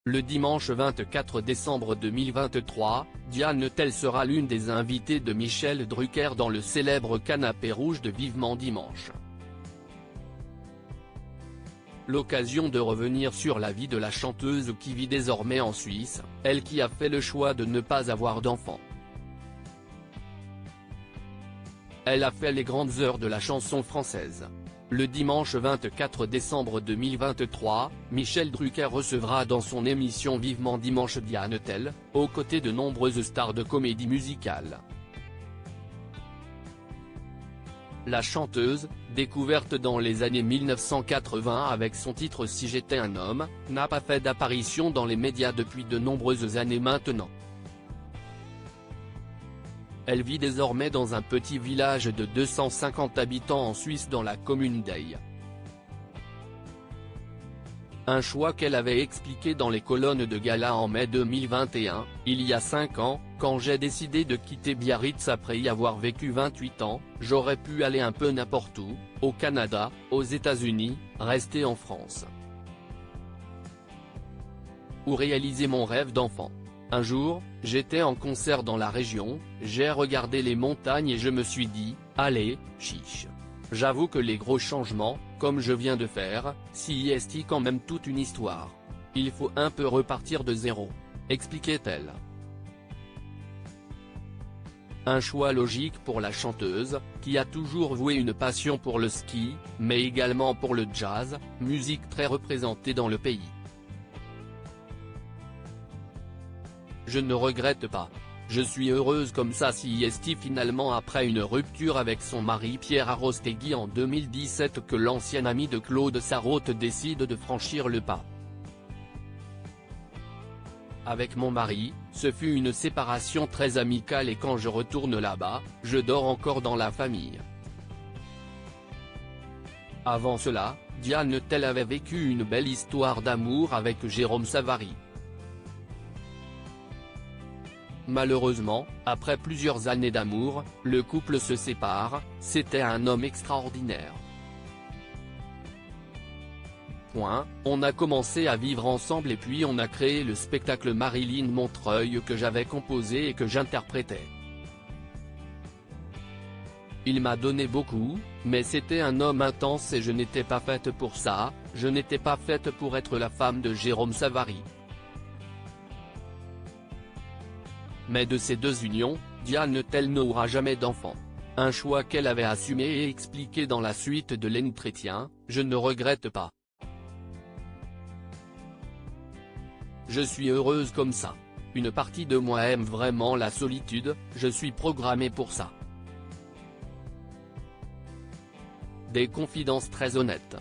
Le dimanche 24 décembre 2023, Diane Tell sera l'une des invitées de Michel Drucker dans le célèbre canapé rouge de Vivement Dimanche. L'occasion de revenir sur la vie de la chanteuse qui vit désormais en Suisse, elle qui a fait le choix de ne pas avoir d'enfant. Elle a fait les grandes heures de la chanson française. Le dimanche 24 décembre 2023, Michel Drucker recevra dans son émission Vivement Dimanche Diane Tell, aux côtés de nombreuses stars de comédie musicale. La chanteuse, découverte dans les années 1980 avec son titre Si j'étais un homme, n'a pas fait d'apparition dans les médias depuis de nombreuses années maintenant. Elle vit désormais dans un petit village de 250 habitants en Suisse dans la commune d'Ey. Un choix qu'elle avait expliqué dans les colonnes de Gala en mai 2021, il y a 5 ans, quand j'ai décidé de quitter Biarritz après y avoir vécu 28 ans, j'aurais pu aller un peu n'importe où, au Canada, aux États-Unis, rester en France. Ou réaliser mon rêve d'enfant. Un jour, j'étais en concert dans la région, j'ai regardé les montagnes et je me suis dit, allez, chiche. J'avoue que les gros changements, comme je viens de faire, c'est quand même toute une histoire. Il faut un peu repartir de zéro, expliquait-elle. Un choix logique pour la chanteuse, qui a toujours voué une passion pour le ski, mais également pour le jazz, musique très représentée dans le pays. Je ne regrette pas. Je suis heureuse comme ça finalement après une rupture avec son mari Pierre Arostegui en 2017 que l'ancien ami de Claude Sarraute décide de franchir le pas. Avec mon mari, ce fut une séparation très amicale et quand je retourne là-bas, je dors encore dans la famille. Avant cela, Diane Tell avait vécu une belle histoire d'amour avec Jérôme Savary. Malheureusement, après plusieurs années d'amour, le couple se sépare. C'était un homme extraordinaire. On a commencé à vivre ensemble et puis on a créé le spectacle Marilyn Montreuil que j'avais composé et que j'interprétais. Il m'a donné beaucoup, mais c'était un homme intense et je n'étais pas faite pour ça, je n'étais pas faite pour être la femme de Jérôme Savary. Mais de ces deux unions, Diane Tell n'aura jamais d'enfant. Un choix qu'elle avait assumé et expliqué dans la suite de l'entretien, je ne regrette pas. Je suis heureuse comme ça. Une partie de moi aime vraiment la solitude, je suis programmée pour ça. Des confidences très honnêtes.